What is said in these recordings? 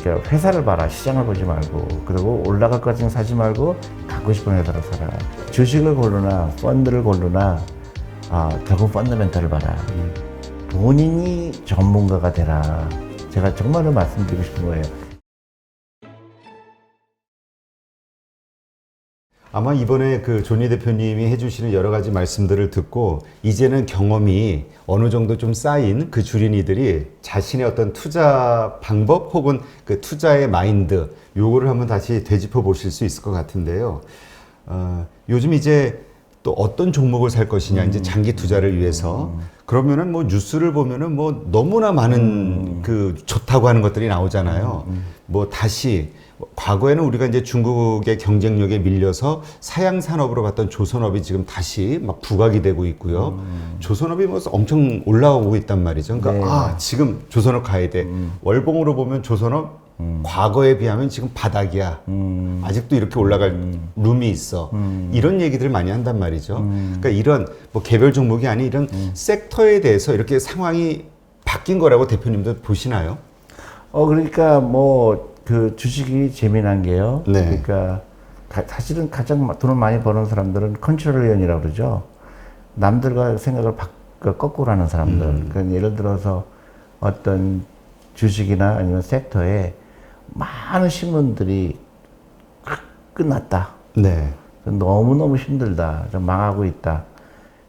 그러니까 회사를 봐라. 시장을 보지 말고. 그리고 올라갈 것까지는 사지 말고 갖고 싶은 회사를 사라. 주식을 고르나 펀드를 고르나 결국 펀더멘털을 봐라. 본인이 전문가가 되라. 제가 정말로 말씀드리고 싶은 거예요. 아마 이번에 그 존니 대표님이 해주시는 여러 가지 말씀들을 듣고 이제는 경험이 어느 정도 좀 쌓인 그 주린이들이 자신의 어떤 투자 방법 혹은 그 투자의 마인드 요거를 한번 다시 되짚어 보실 수 있을 것 같은데요. 요즘 이제 또 어떤 종목을 살 것이냐 이제 장기 투자를 위해서 그러면은 뭐 뉴스를 보면은 뭐 너무나 많은 그 좋다고 하는 것들이 나오잖아요. 뭐 다시 과거에는 우리가 이제 중국의 경쟁력에 밀려서 사양 산업으로 갔던 조선업이 지금 다시 막 부각이 되고 있고요. 조선업이 뭐 엄청 올라오고 있단 말이죠. 그러니까 네. 지금 조선업 가야 돼. 월봉으로 보면 조선업 과거에 비하면 지금 바닥이야. 아직도 이렇게 올라갈 룸이 있어. 이런 얘기들을 많이 한단 말이죠. 그러니까 이런 뭐 개별 종목이 아닌 이런 섹터에 대해서 이렇게 상황이 바뀐 거라고 대표님도 보시나요? 그러니까 뭐 그 주식이 재미난 게요. 네. 그러니까 사실은 가장 돈을 많이 버는 사람들은 컨트롤리언이라고 그러죠. 남들과 생각을 거꾸로 하는 사람들. 그러니까 예를 들어서 어떤 주식이나 아니면 섹터에 많은 신문들이 끝났다. 네. 너무너무 힘들다. 좀 망하고 있다.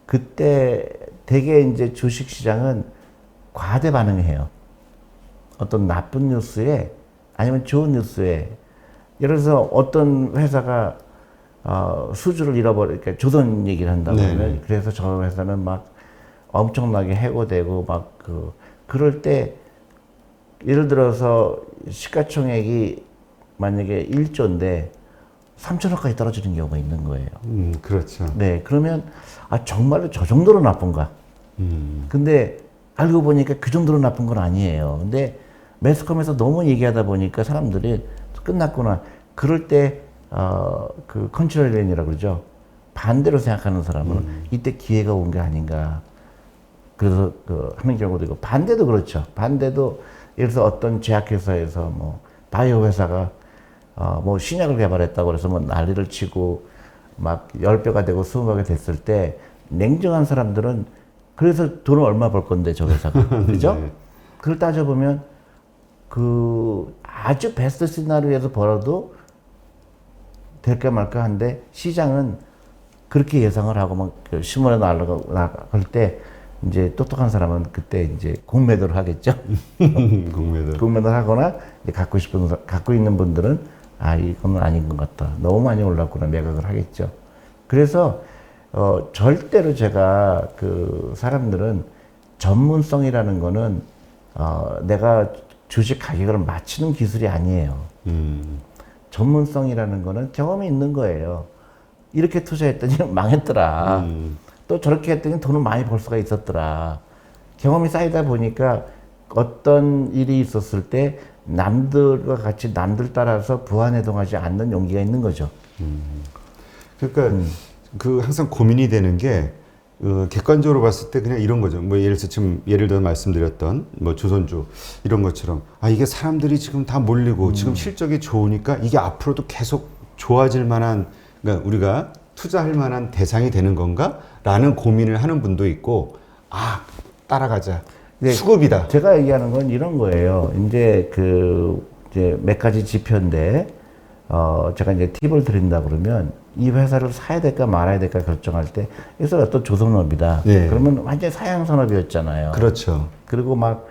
그때 되게 이제 주식 시장은 과대 반응해요. 어떤 나쁜 뉴스에 아니면 좋은 뉴스에 예를 들어서 어떤 회사가 수주를 잃어버리니까 조선 얘기를 한다고 하면 그래서 저 회사는 막 엄청나게 해고되고 막 그럴 때 예를 들어서 시가총액이 만약에 1조인데 3천억까지 떨어지는 경우가 있는 거예요. 그렇죠. 네, 그러면 정말로 저 정도로 나쁜가? 근데 알고 보니까 그 정도로 나쁜 건 아니에요. 근데 매스컴에서 너무 얘기하다 보니까 사람들이 끝났구나. 그럴 때 그 컨트롤리언이라고 그러죠. 반대로 생각하는 사람은 이때 기회가 온 게 아닌가. 그래서 하는 경우도 있고 반대도 그렇죠. 반대도 예를 들어서 어떤 제약회사에서 뭐 바이오 회사가 뭐 신약을 개발했다고 그래서 뭐 난리를 치고 막 10배가 되고 20배가 됐을 때 냉정한 사람들은 그래서 돈을 얼마 벌 건데 저 회사가 그죠? 네. 그걸 따져보면 아주 베스트 시나리오에서 벌어도 될까 말까 한데 시장은 그렇게 예상을 하고 막 신문에 나갈 때 이제 똑똑한 사람은 그때 이제 공매도를 하겠죠. 공매도를 하거나 이제 갖고 있는 분들은 이거는 아닌 것 같다. 너무 많이 올랐구나 매각을 하겠죠. 그래서 절대로 제가 사람들은 전문성이라는 거는 내가 주식 가격을 맞추는 기술이 아니에요. 전문성이라는 거는 경험이 있는 거예요. 이렇게 투자했더니 망했더라. 또 저렇게 했더니 돈을 많이 벌 수가 있었더라. 경험이 쌓이다 보니까 어떤 일이 있었을 때 남들과 같이 남들 따라서 부안해동하지 않는 용기가 있는 거죠. 그러니까 항상 고민이 되는 게 객관적으로 봤을 때 그냥 이런 거죠. 뭐 예를 들어 말씀드렸던 뭐 조선주 이런 것처럼 이게 사람들이 지금 다 몰리고 지금 실적이 좋으니까 이게 앞으로도 계속 좋아질 만한 그러니까 우리가 투자할 만한 대상이 되는 건가? 라는 고민을 하는 분도 있고 따라가자. 수급이다. 제가 얘기하는 건 이런 거예요. 이제 몇 가지 지표인데 제가 이제 팁을 드린다 그러면 이 회사를 사야 될까 말아야 될까 결정할 때 여기서 어떤 조선업이다. 네. 그러면 완전 사양 산업이었잖아요. 그렇죠. 그리고 막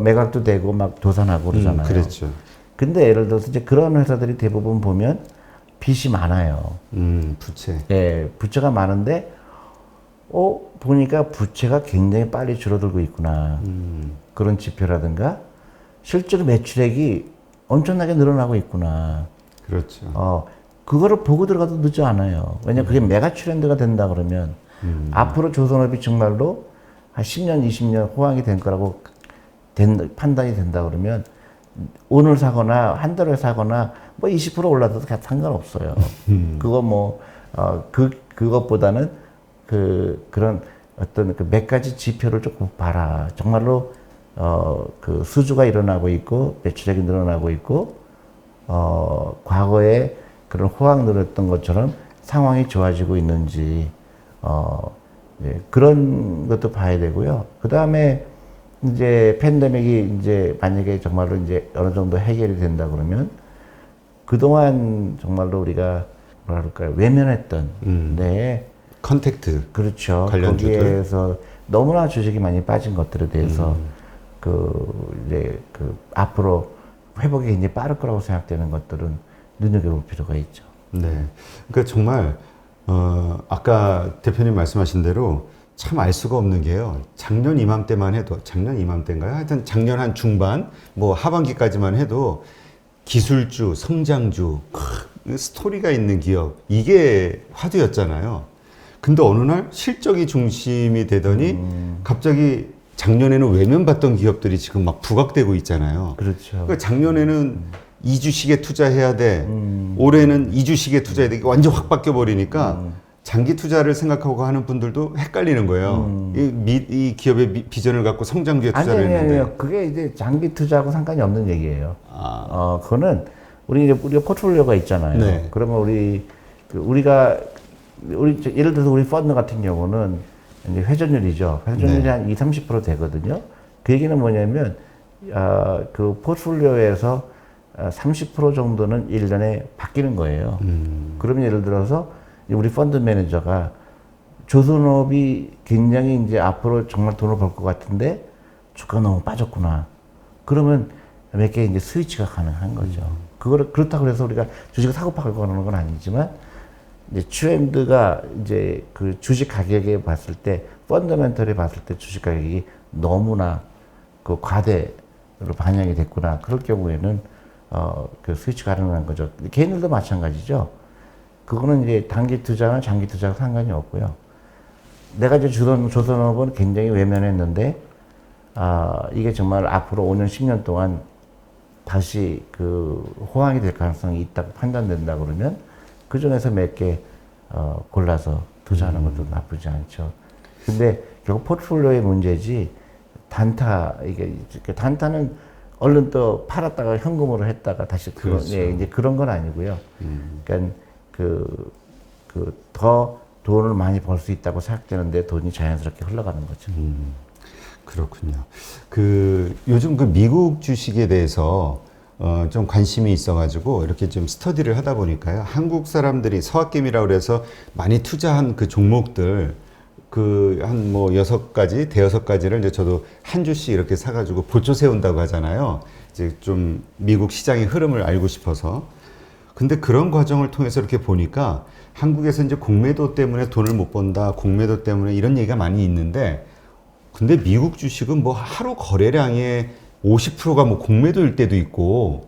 매각도 되고 막 도산하고 그러잖아요. 그렇죠. 근데 예를 들어서 이제 그런 회사들이 대부분 보면 빚이 많아요. 부채. 예, 부채가 많은데 보니까 부채가 굉장히 빨리 줄어들고 있구나. 그런 지표라든가 실제로 매출액이 엄청나게 늘어나고 있구나. 그렇죠. 그거를 보고 들어가도 늦지 않아요. 왜냐면 그게 메가 트렌드가 된다 그러면 앞으로 조선업이 정말로 한 10년, 20년 호황이 될 거라고 판단이 된다 그러면 오늘 사거나 한 달에 사거나 뭐 20% 올라도 상관없어요. 그거 뭐 그것보다는 그런 어떤 몇 가지 지표를 조금 봐라. 정말로 그 수주가 일어나고 있고 매출액이 늘어나고 있고 과거에 그런 호황 늘었던 것처럼 상황이 좋아지고 있는지 그런 것도 봐야 되고요. 그 다음에 이제 팬데믹이 이제 만약에 정말로 이제 어느 정도 해결이 된다 그러면 그동안 정말로 우리가 뭐라 그럴까요? 외면했던 컨택트 그렇죠. 관련주들. 거기에서 너무나 주식이 많이 빠진 것들에 대해서 이제 앞으로 회복이 굉장히 빠를 거라고 생각되는 것들은 눈여겨볼 필요가 있죠. 네. 그러니까 정말 아까 대표님 말씀하신 대로 참 알 수가 없는 게요. 작년 이맘때만 해도 작년 이맘때인가요? 하여튼 작년 한 중반 뭐 하반기까지만 해도 기술주, 성장주, 스토리가 있는 기업 이게 화두였잖아요. 근데 어느 날 실적이 중심이 되더니 갑자기 작년에는 외면받던 기업들이 지금 막 부각되고 있잖아요. 그렇죠. 그러니까 작년에는 이주식에 투자해야 돼. 올해는 이주식에 투자해야 돼. 이게 완전 확 바뀌어 버리니까 장기 투자를 생각하고 하는 분들도 헷갈리는 거예요. 이 기업의 비전을 갖고 성장주에 투자를 했는데. 아니요. 그게 이제 장기 투자하고 상관이 없는 얘기예요. 그거는 우리가 포트폴리오가 있잖아요. 네. 그러면 우리가 예를 들어서 우리 펀드 같은 경우는 이제 회전율이죠. 회전율이 네. 한 20-30% 되거든요. 그 얘기는 뭐냐면 그 포트폴리오에서 30% 정도는 1년에 바뀌는 거예요. 그러면 예를 들어서 우리 펀드 매니저가 조선업이 굉장히 이제 앞으로 정말 돈을 벌 것 같은데 주가가 너무 빠졌구나. 그러면 몇 개 이제 스위치가 가능한 거죠. 그렇다고 해서 우리가 주식을 사고 팔고 하는 건 아니지만 이제 트렌드가 이제 그 주식 가격에 봤을 때 펀더멘털에 봤을 때 주식 가격이 너무나 그 과대로 반영이 됐구나. 그럴 경우에는 그 스위치 가능한 거죠. 개인들도 마찬가지죠. 그거는 이제 단기 투자나 장기 투자가 상관이 없고요. 내가 이제 조선업은 굉장히 외면했는데, 이게 정말 앞으로 5년, 10년 동안 다시 그 호황이 될 가능성이 있다고 판단된다 그러면 그 중에서 몇 개, 골라서 투자하는 것도 나쁘지 않죠. 근데 결국 포트폴리오의 문제지, 단타는 얼른 또 팔았다가 현금으로 했다가 다시 그렇죠. 이제 그런 건 아니고요. 그러니까 더 돈을 많이 벌 수 있다고 생각되는데 돈이 자연스럽게 흘러가는 거죠. 그렇군요. 요즘 그 미국 주식에 대해서 좀 관심이 있어가지고 이렇게 좀 스터디를 하다 보니까요. 한국 사람들이 서학개미라고 그래서 많이 투자한 그 종목들 한 뭐 6가지, 대여섯 가지를 이제 저도 한 주씩 이렇게 사가지고 보초 세운다고 하잖아요. 이제 좀 미국 시장의 흐름을 알고 싶어서. 근데 그런 과정을 통해서 이렇게 보니까 한국에서 이제 공매도 때문에 돈을 못 번다, 공매도 때문에 이런 얘기가 많이 있는데, 근데 미국 주식은 뭐 하루 거래량의 50%가 뭐 공매도일 때도 있고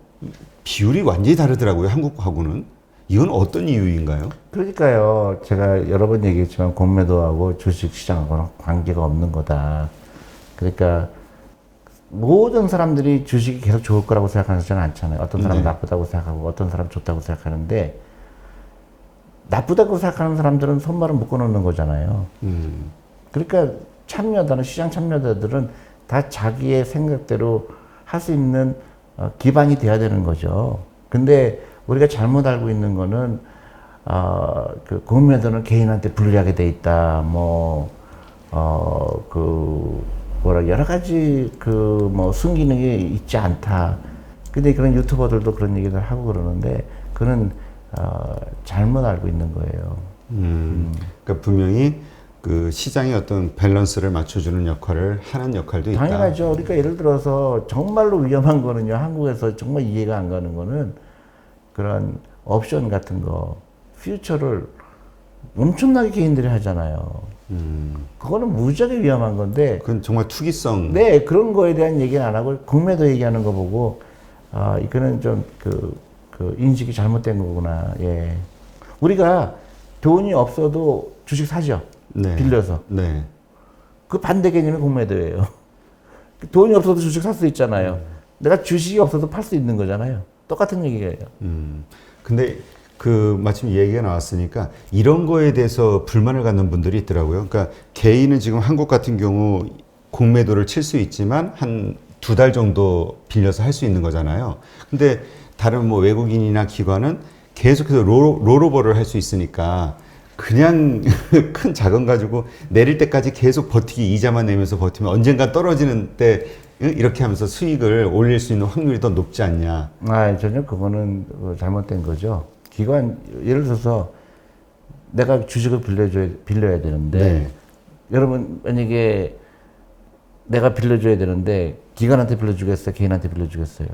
비율이 완전히 다르더라고요, 한국하고는. 이건 어떤 이유인가요? 그러니까요. 제가 여러 번 얘기했지만 공매도하고 주식 시장하고는 관계가 없는 거다. 그러니까 모든 사람들이 주식이 계속 좋을 거라고 생각하지는 않잖아요. 어떤 사람은 나쁘다고 생각하고 어떤 사람은 좋다고 생각하는데, 나쁘다고 생각하는 사람들은 손발을 묶어놓는 거잖아요. 그러니까 시장 참여자들은 다 자기의 생각대로 할 수 있는 기반이 돼야 되는 거죠. 근데 우리가 잘못 알고 있는 거는 그 공매도는 개인한테 불리하게 돼 있다. 여러 가지 순기능이 있지 않다. 근데 그런 유튜버들도 그런 얘기를 하고 그러는데 그는 잘못 알고 있는 거예요. 그러니까 분명히 그 시장의 어떤 밸런스를 맞춰주는 역할을 하는 역할도 있다. 당연하죠. 그러니까 예를 들어서 정말로 위험한 거는요. 한국에서 정말 이해가 안 가는 거는 그런 옵션 같은 거, 퓨처를 엄청나게 개인들이 하잖아요. 그거는 무지하게 위험한 건데. 그건 정말 투기성. 네, 그런 거에 대한 얘기는 안 하고 공매도 얘기하는 거 보고 이거는 좀 인식이 잘못된 거구나. 예. 우리가 돈이 없어도 주식 사죠. 네. 빌려서. 네. 그 반대 개념이 공매도예요. 돈이 없어도 주식 살 수 있잖아요. 내가 주식이 없어도 팔 수 있는 거잖아요. 똑같은 얘기예요. 근데 마침 얘기가 나왔으니까 이런 거에 대해서 불만을 갖는 분들이 있더라고요. 그러니까 개인은 지금 한국 같은 경우 공매도를 칠 수 있지만 한 2달 정도 빌려서 할 수 있는 거잖아요. 근데 다른 뭐 외국인이나 기관은 계속해서 롤오버를 할 수 있으니까 그냥 큰 자금 가지고 내릴 때까지 계속 버티기, 이자만 내면서 버티면 언젠가 떨어지는 때 이렇게 하면서 수익을 올릴 수 있는 확률이 더 높지 않냐. 전혀 그거는 잘못된 거죠. 기관, 예를 들어서 내가 주식을 빌려야 되는데, 네. 여러분, 만약에 내가 빌려줘야 되는데, 기관한테 빌려주겠어요? 개인한테 빌려주겠어요?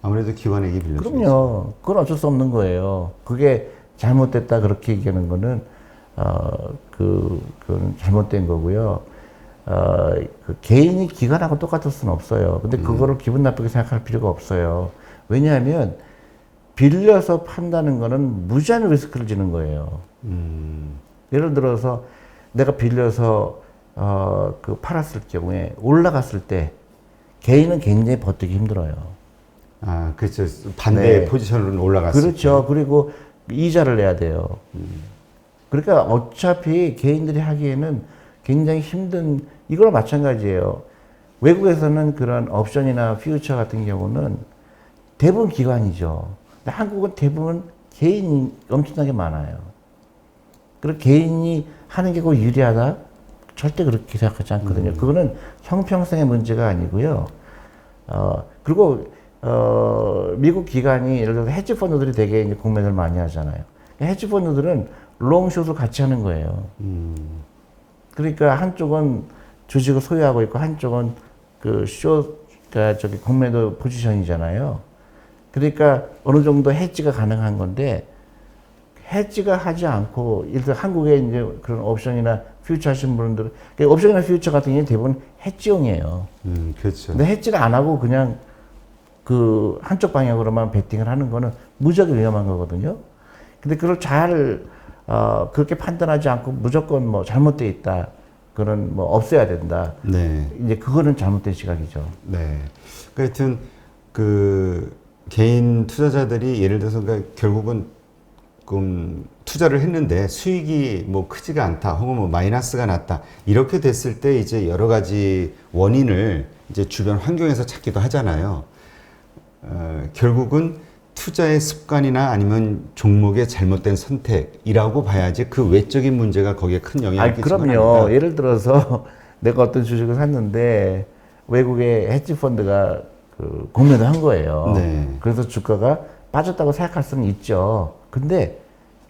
아무래도 기관에게 빌려주겠죠. 그럼요. 그건 어쩔 수 없는 거예요. 그게 잘못됐다 그렇게 얘기하는 거는 그건 잘못된 거고요. 그 개인이 기관하고 똑같을 수는 없어요. 근데 그거를 기분 나쁘게 생각할 필요가 없어요. 왜냐하면 빌려서 판다는 거는 무제한 리스크를 지는 거예요. 예를 들어서 내가 빌려서 그 팔았을 경우에 올라갔을 때 개인은 굉장히 버티기 힘들어요. 아, 그렇죠. 반대 네. 포지션으로 올라갔을 그렇죠. 때. 그리고 이자를 내야 돼요. 그러니까 어차피 개인들이 하기에는 굉장히 힘든, 이거랑 마찬가지예요. 외국에서는 그런 옵션이나 퓨처 같은 경우는 대부분 기관이죠. 근데 한국은 대부분 개인이 엄청나게 많아요. 그리고 개인이 하는 게 꼭 유리하다? 절대 그렇게 생각하지 않거든요. 그거는 형평성의 문제가 아니고요. 그리고 미국 기관이 예를 들어서 헤지 펀드들이 되게 이제 공매를 많이 하잖아요. 헤지 펀드들은 롱숏을 같이 하는 거예요. 그러니까 한쪽은 주식을 소유하고 있고 한쪽은 그 그러니까 저기 공매도 포지션이잖아요. 그러니까 어느 정도 헤지가 가능한 건데 헤지가 하지 않고 예를 들어 한국에 이제 그런 옵션이나 퓨처 하시는 분들은 그러니까 옵션이나 퓨처 같은 경우는 대부분 헤지용이에요. 그렇죠. 근데 헤지를 안 하고 그냥 그 한쪽 방향으로만 베팅을 하는 거는 무지하게 위험한 거거든요. 근데 그걸 그렇게 판단하지 않고 무조건 뭐 잘못돼 있다. 그런 뭐 없애야 된다. 네. 이제 그거는 잘못된 시각이죠. 네. 그러니까 하여튼 그 개인 투자자들이 예를 들어서 그러니까 결국은 투자를 했는데 수익이 뭐 크지가 않다 혹은 뭐 마이너스가 났다 이렇게 됐을 때 이제 여러 가지 원인을 이제 주변 환경에서 찾기도 하잖아요. 결국은 투자의 습관이나 아니면 종목의 잘못된 선택이라고 봐야지 그 외적인 문제가 거기에 큰 영향을 끼치는 건 그럼요. 아니다. 예를 들어서 내가 어떤 주식을 샀는데 외국의 헤지 펀드가 그 공매도 한 거예요. 네. 그래서 주가가 빠졌다고 생각할 수는 있죠. 근데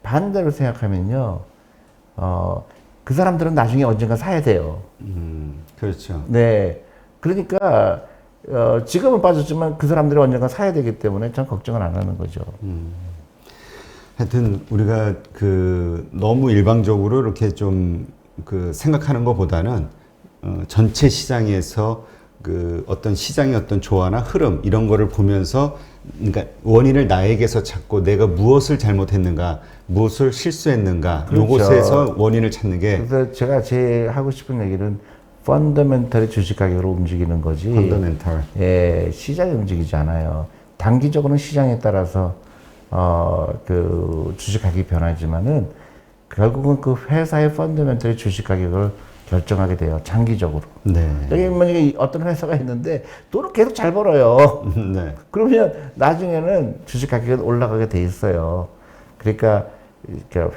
반대로 생각하면요, 그 사람들은 나중에 언젠가 사야 돼요. 그렇죠. 네. 그러니까 지금은 빠졌지만 그 사람들이 언젠가 사야 되기 때문에 전 걱정을 안 하는 거죠. 하여튼 우리가 너무 일방적으로 이렇게 좀 생각하는 것보다는 전체 시장에서 어떤 시장의 어떤 조화나 흐름 이런 거를 보면서 그러니까 원인을 나에게서 찾고 내가 무엇을 잘못했는가, 무엇을 실수했는가, 그렇죠. 요것에서 원인을 찾는 게 그래서 제가 제일 하고 싶은 얘기는 펀더멘털이 주식 가격으로 움직이는 거지. 펀더멘털. 예, 시장이 움직이지 않아요. 단기적으로는 시장에 따라서 그 주식 가격이 변하지만은 결국은 그 회사의 펀더멘털이 주식 가격을 결정하게 돼요. 장기적으로. 네. 여기 만약에 어떤 회사가 있는데 돈을 계속 잘 벌어요. 네. 그러면 나중에는 주식 가격이 올라가게 돼 있어요. 그러니까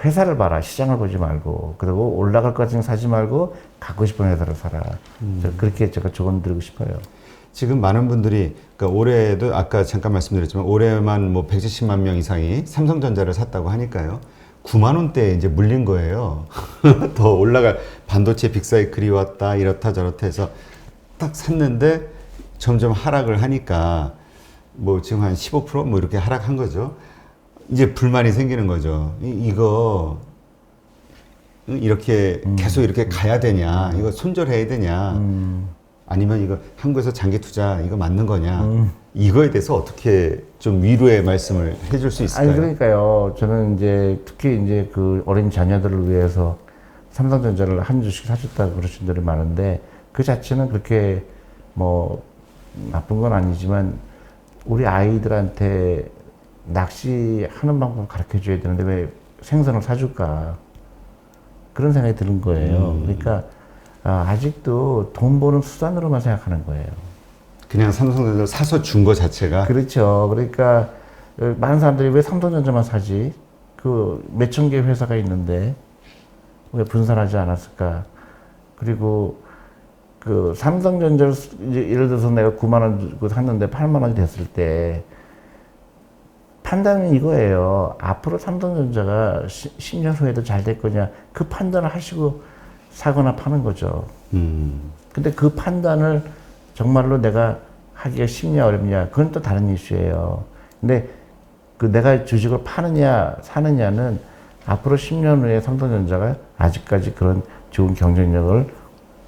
회사를 봐라. 시장을 보지 말고. 그리고 올라갈 것 같은 거 사지 말고 갖고 싶은 회사를 사라. 그렇게 제가 조언 드리고 싶어요. 지금 많은 분들이 그러니까 올해도 아까 잠깐 말씀드렸지만 올해만 뭐 170만 명 이상이 삼성전자를 샀다고 하니까요. 9만 원대에 이제 물린 거예요. 더 올라갈 반도체 빅사이클이 왔다 이렇다 저렇다 해서 딱 샀는데 점점 하락을 하니까 뭐 지금 한 15%뭐 이렇게 하락한 거죠. 이제 불만이 생기는 거죠. 이거 이렇게 계속 이렇게 가야 되냐? 이거 손절해야 되냐? 아니면 이거 한국에서 장기 투자 이거 맞는 거냐? 이거에 대해서 어떻게 좀 위로의 말씀을 해줄 수 있을까요? 아니 그러니까요. 저는 이제 특히 이제 그 어린 자녀들을 위해서 삼성전자를 한 주씩 사줬다고 그러신 분들이 많은데 그 자체는 그렇게 뭐 나쁜 건 아니지만 우리 아이들한테 낚시하는 방법을 가르쳐 줘야 되는데 왜 생선을 사줄까? 그런 생각이 드는 거예요. 그러니까 아직도 돈 버는 수단으로만 생각하는 거예요. 그냥 삼성전자 사서 준 거 자체가. 그렇죠. 그러니까 많은 사람들이 왜 삼성전자만 사지? 그 몇천 개 회사가 있는데 왜 분산하지 않았을까? 그리고 그 삼성전자를 이제 예를 들어서 내가 9만 원 주고 샀는데 8만 원이 됐을 때 판단은 이거예요. 앞으로 삼성전자가 10년 후에도 잘 될 거냐 그 판단을 하시고 사거나 파는 거죠. 근데 그 판단을 정말로 내가 하기가 쉽냐 어렵냐 그건 또 다른 이슈예요. 근데 그 내가 주식을 파느냐 사느냐는 앞으로 10년 후에 삼성전자가 아직까지 그런 좋은 경쟁력을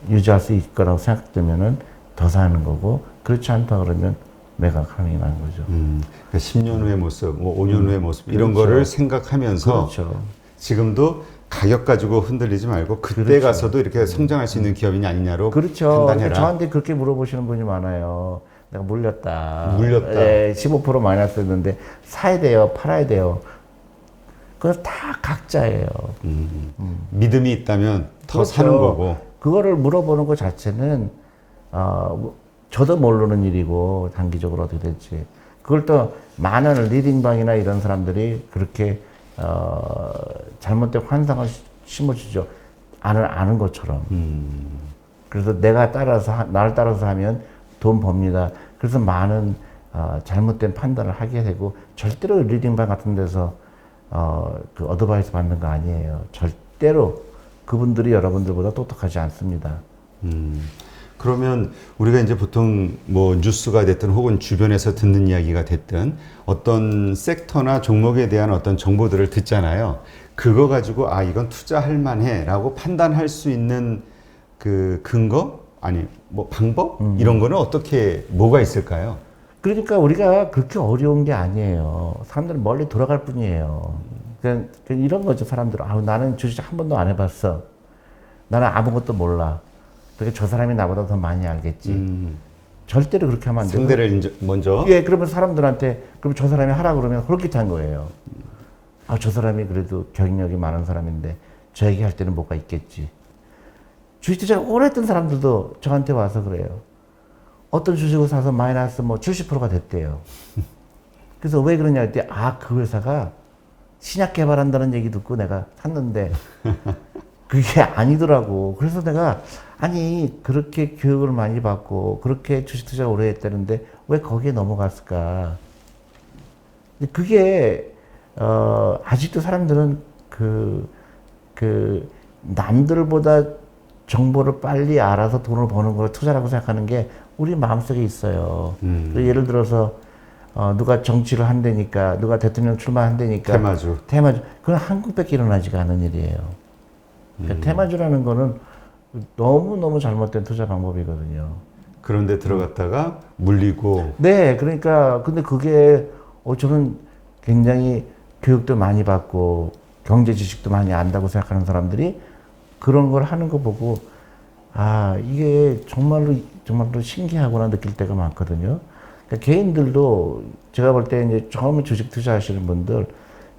유지할 수 있을 거라고 생각되면은 더 사는 거고 그렇지 않다 그러면 매각하는 거죠. 그러니까 10년 후의 모습, 뭐 5년 후의 모습 이런 그렇죠. 거를 생각하면서 그렇죠. 지금도 가격 가지고 흔들리지 말고 그때 그렇죠. 가서도 이렇게 성장할 수 있는 기업이냐 아니냐로 그렇죠. 판단해라. 저한테 그렇게 물어보시는 분이 많아요. 내가 물렸다. 물렸다. 예, 15% 마이너스 했는데 사야 돼요, 팔아야 돼요. 그건 다 각자예요. 믿음이 있다면 더 그렇죠. 사는 거고. 그거를 물어보는 것 자체는 저도 모르는 일이고 단기적으로 어떻게 될지. 그걸 또 많은 리딩방이나 이런 사람들이 그렇게 잘못된 환상을 심어주죠. 아는 것처럼. 그래서 내가 나를 따라서 하면 돈 법니다. 그래서 많은 잘못된 판단을 하게 되고 절대로 리딩방 같은 데서 그 어드바이스 받는 거 아니에요. 절대로 그분들이 여러분들보다 똑똑하지 않습니다. 그러면 우리가 이제 보통 뭐 뉴스가 됐든 혹은 주변에서 듣는 이야기가 됐든 어떤 섹터나 종목에 대한 어떤 정보들을 듣잖아요. 그거 가지고 아 이건 투자할 만해라고 판단할 수 있는 그 근거 아니 뭐 방법 이런 거는 어떻게 뭐가 있을까요? 그러니까 우리가 그렇게 어려운 게 아니에요. 사람들은 멀리 돌아갈 뿐이에요. 그냥 이런 거죠. 사람들은 나는 주식 한 번도 안 해봤어. 나는 아무것도 몰라. 그러니까 저 사람이 나보다 더 많이 알겠지. 절대로 그렇게 하면 안 돼요. 상대를 먼저. 예, 그러면 사람들한테 그럼 저 사람이 하라 그러면 홀깃한 거예요. 저 사람이 그래도 경력이 많은 사람인데 저 얘기할 때는 뭐가 있겠지. 주식 투자 오래 했던 사람들도 저한테 와서 그래요. 어떤 주식을 사서 마이너스 뭐 70%가 됐대요. 그래서 왜 그러냐 했더니 그 회사가 신약 개발한다는 얘기 듣고 내가 샀는데 그게 아니더라고. 그래서 내가 그렇게 교육을 많이 받고 그렇게 주식 투자 오래 했다는데 왜 거기에 넘어갔을까? 근데 그게 아직도 사람들은 그 남들보다 정보를 빨리 알아서 돈을 버는 걸 투자라고 생각하는 게 우리 마음속에 있어요. 예를 들어서 누가 정치를 한다니까 누가 대통령 출마한다니까 테마주 그건 한국밖에 일어나지가 않은 일이에요. 그러니까 테마주라는 거는 너무너무 잘못된 투자 방법이거든요. 그런데 들어갔다가 물리고. 네, 그러니까 근데 그게 저는 굉장히 교육도 많이 받고 경제 지식도 많이 안다고 생각하는 사람들이 그런 걸 하는 거 보고 이게 정말로 신기하구나 느낄 때가 많거든요. 그러니까 개인들도 제가 볼 때 이제 처음에 주식 투자하시는 분들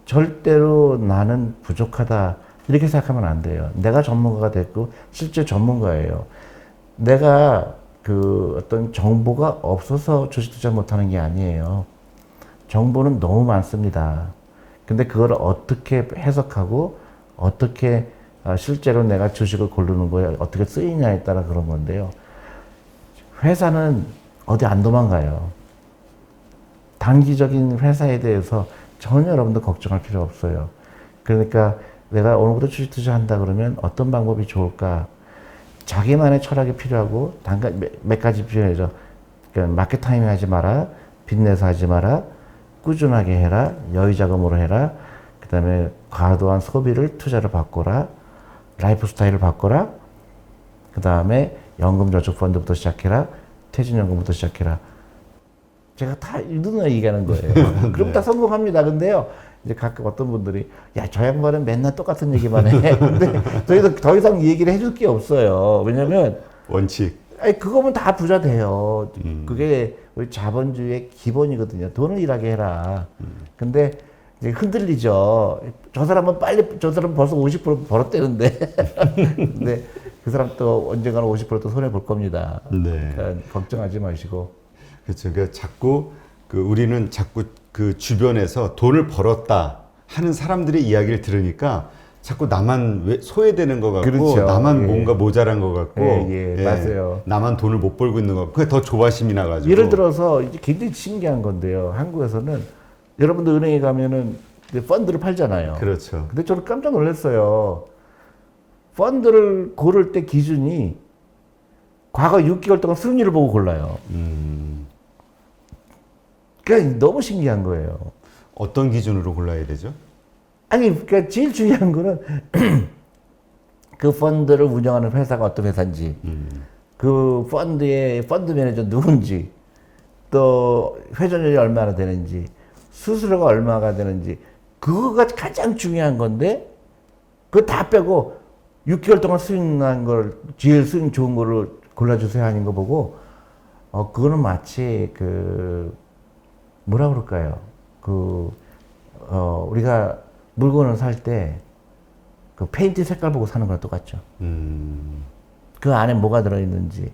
절대로 나는 부족하다 이렇게 생각하면 안 돼요. 내가 전문가가 됐고 실제 전문가예요. 내가 그 어떤 정보가 없어서 주식 투자 못하는 게 아니에요. 정보는 너무 많습니다. 근데 그걸 어떻게 해석하고 어떻게 실제로 내가 주식을 고르는 거에 어떻게 쓰이냐에 따라 그런 건데요. 회사는 어디 안 도망가요. 단기적인 회사에 대해서 전혀 여러분들 걱정할 필요 없어요. 그러니까 내가 오늘부터 주식 투자한다 그러면 어떤 방법이 좋을까? 자기만의 철학이 필요하고 몇 가지 필요해요. 그러니까 마켓 타이밍 하지 마라, 빚내서 하지 마라, 꾸준하게 해라, 여유 자금으로 해라, 그 다음에 과도한 소비를 투자로 바꿔라, 라이프 스타일을 바꿔라, 그 다음에 연금저축펀드부터 시작해라, 퇴직연금부터 시작해라. 제가 다 누누이 얘기하는 거예요. 그럼 다 성공합니다. 근데요, 이제 가끔 어떤 분들이, 저 양반은 맨날 똑같은 얘기만 해. 근데 저희도 더 이상 얘기를 해줄 게 없어요. 왜냐면, 원칙. 그거면 다 부자 돼요. 그게 우리 자본주의의 기본이거든요. 돈을 일하게 해라. 근데 이제 흔들리죠. 저 사람은 벌써 50% 벌었대는데. 근데 그 사람 또 언젠가는 50%또 손해 볼 겁니다. 네. 그러니까 걱정하지 마시고. 그렇죠. 그러니까 자꾸 우리는 자꾸 그 주변에서 돈을 벌었다 하는 사람들의 이야기를 들으니까 자꾸 나만 소외되는 것 같고 그렇죠. 나만 예. 뭔가 모자란 것 같고 맞아요. 나만 돈을 못 벌고 있는 것 같고 그게 더 조바심이 나가지고 예를 들어서 이제 굉장히 신기한 건데요. 한국에서는 여러분들 은행에 가면은 이제 펀드를 팔잖아요. 그렇죠. 근데 저는 깜짝 놀랐어요. 펀드를 고를 때 기준이 과거 6개월 동안 수익률을 보고 골라요. 그러니까 너무 신기한 거예요. 어떤 기준으로 골라야 되죠? 아니, 그러니까 제일 중요한 거는 그 펀드를 운영하는 회사가 어떤 회사인지, 그 펀드의 펀드 매니저 누군지, 또 회전율이 얼마나 되는지, 수수료가 얼마가 되는지, 그거가 가장 중요한 건데, 그거 다 빼고 6개월 동안 수익 난 걸, 제일 수익 좋은 거를 골라주세요 하는 거 보고, 그거는 마치 뭐라 그럴까요? 우리가 물건을 살 때 그 페인트 색깔 보고 사는 거랑 똑같죠. 그 안에 뭐가 들어있는지.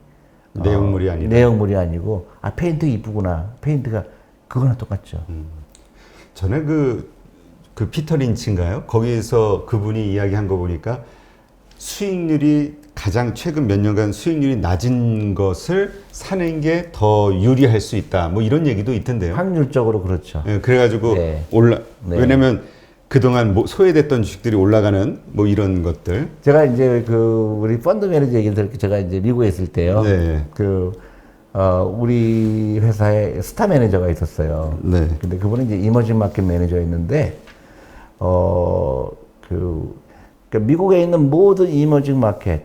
내용물이 아니라. 내용물이 아니고, 페인트 이쁘구나. 페인트가 그거랑 똑같죠. 전에 그 피터 린치인가요? 거기에서 그분이 이야기한 거 보니까 수익률이 가장 최근 몇 년간 수익률이 낮은 것을 사는 게 더 유리할 수 있다. 뭐 이런 얘기도 있던데요. 확률적으로 그렇죠. 예, 그래가지고 네. 네. 왜냐면 그동안 소외됐던 주식들이 올라가는 뭐 이런 것들. 제가 이제 우리 펀드 매니저 얘기를 들을 때 제가 이제 미국에 있을 때요. 네. 우리 회사에 스타 매니저가 있었어요. 네. 근데 그분은 이제 이머징 마켓 매니저였는데, 그러니까 미국에 있는 모든 이머징 마켓,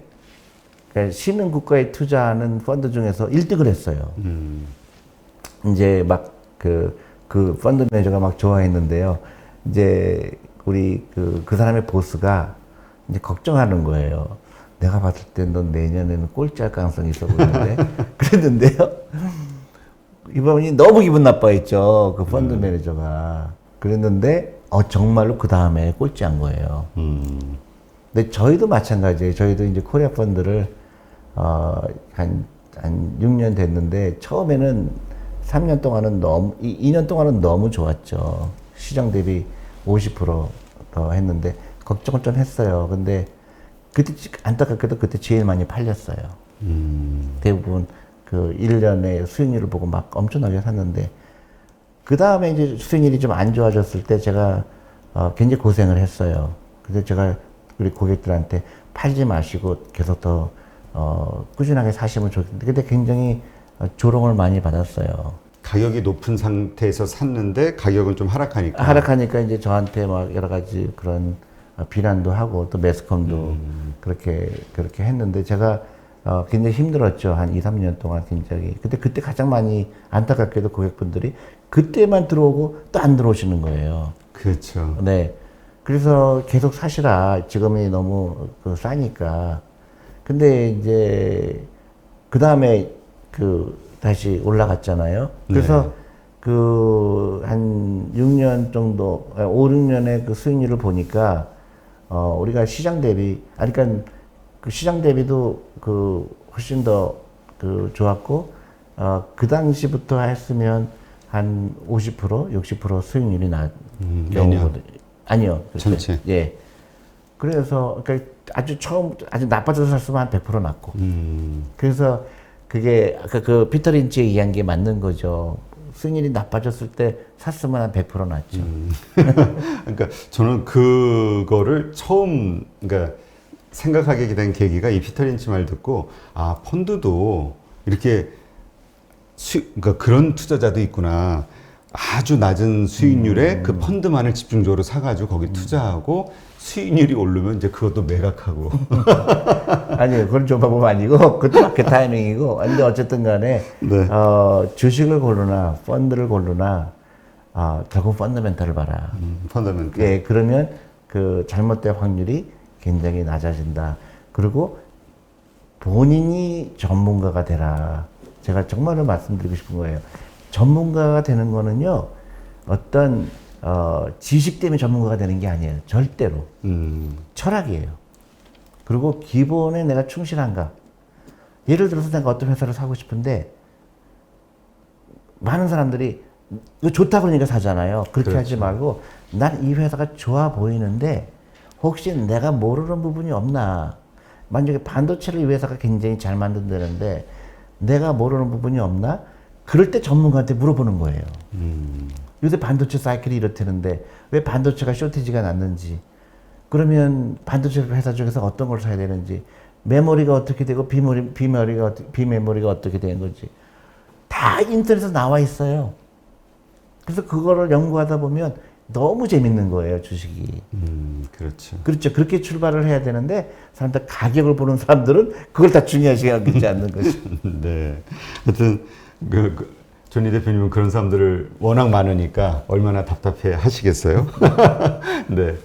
그러니까 신흥 국가에 투자하는 펀드 중에서 1등을 했어요. 이제 막 그 펀드 매니저가 막 좋아했는데요. 이제 우리 그 사람의 보스가 이제 걱정하는 거예요. 내가 봤을 때 넌 내년에는 꼴찌할 가능성이 있어 보이는데. 그랬는데요. 이번이 너무 기분 나빠했죠. 그 펀드 매니저가. 그랬는데, 정말로 그 다음에 꼴찌한 거예요. 근데 저희도 마찬가지예요. 저희도 이제 코리아 펀드를, 한 6년 됐는데, 처음에는 3년 동안은 2년 동안은 너무 좋았죠. 시장 대비 50%더 했는데, 걱정을 좀 했어요. 근데, 그때, 안타깝게도 그때 제일 많이 팔렸어요. 대부분 1년의 수익률을 보고 막 엄청나게 샀는데, 그 다음에 이제 수익률이 좀 안 좋아졌을 때 제가 굉장히 고생을 했어요. 그래서 제가 우리 고객들한테 팔지 마시고 계속 더 꾸준하게 사시면 좋겠는데, 그때 굉장히 조롱을 많이 받았어요. 가격이 높은 상태에서 샀는데 가격은 좀 하락하니까. 하락하니까 이제 저한테 막 여러 가지 그런 비난도 하고 또 매스컴도 그렇게 했는데 제가 굉장히 힘들었죠. 한 2, 3년 동안 굉장히. 그때 가장 많이 안타깝게도 고객분들이 그때만 들어오고 또 안 들어오시는 거예요. 그렇죠. 네. 그래서 계속 사시라. 지금이 너무 싸니까. 근데 이제 그 다음에 다시 올라갔잖아요. 그래서 한 6년 정도, 5, 6년의 그 수익률을 보니까 우리가 시장 대비, 그러니까 그 시장 대비도 훨씬 더 좋았고, 그 당시부터 했으면 한 50%, 60% 수익률이 매년? 아니요. 전체? 예. 그래서, 그러니까 아주 나빠져서 샀으면 한 100% 났고. 그래서 그게 아까 피터 린치가 얘기한 게 맞는 거죠. 수익률이 나빠졌을 때 샀으면 한 100% 났죠. 그러니까 저는 그거를 처음, 그러니까 생각하게 된 계기가 이 피터 린치 말 듣고, 펀드도 이렇게 그러니까 그런 투자자도 있구나. 아주 낮은 수익률에 그 펀드만을 집중적으로 사가지고 거기 투자하고 수익률이 오르면 이제 그것도 매각하고. 아니요, 그건 좀 방법 아니고, 그것도 마켓 타이밍이고, 근데 어쨌든 간에, 네. 주식을 고르나, 펀드를 고르나, 결국 펀더멘탈을 봐라. 펀더멘탈. 예, 그러면 잘못될 확률이 굉장히 낮아진다. 그리고 본인이 전문가가 되라. 제가 정말로 말씀드리고 싶은 거예요. 전문가가 되는 거는요, 어떤, 지식 때문에 전문가가 되는 게 아니에요. 절대로. 철학이에요. 그리고 기본에 내가 충실한가. 예를 들어서 내가 어떤 회사를 사고 싶은데 많은 사람들이 이거 좋다 그러니까 사잖아요. 그렇게 하지 말고 난 이 회사가 좋아 보이는데 혹시 내가 모르는 부분이 없나. 만약에 반도체를 이 회사가 굉장히 잘 만든다는데 내가 모르는 부분이 없나? 그럴 때 전문가한테 물어보는 거예요. 요새 반도체 사이클이 이렇다는데 왜 반도체가 쇼티지가 났는지, 그러면 반도체 회사 중에서 어떤 걸 사야 되는지, 메모리가 어떻게 되고 비메모리가 어떻게 되는 건지 다 인터넷에 나와 있어요. 그래서 그거를 연구하다 보면 너무 재밌는 거예요, 주식이. 그렇죠. 그렇죠. 그렇게 출발을 해야 되는데 사람들 가격을 보는 사람들은 그걸 다 중요하지 않는 거죠. 네. 하여튼 존니 대표님은 그런 사람들을 워낙 많으니까 얼마나 답답해 하시겠어요? 네.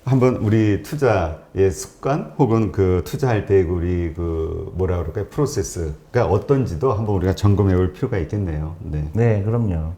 한번 우리 투자의 습관 혹은 그 투자할 때 우리 그 뭐라 그럴까요? 프로세스가 어떤지도 한번 우리가 점검해 볼 필요가 있겠네요. 네. 네, 그럼요.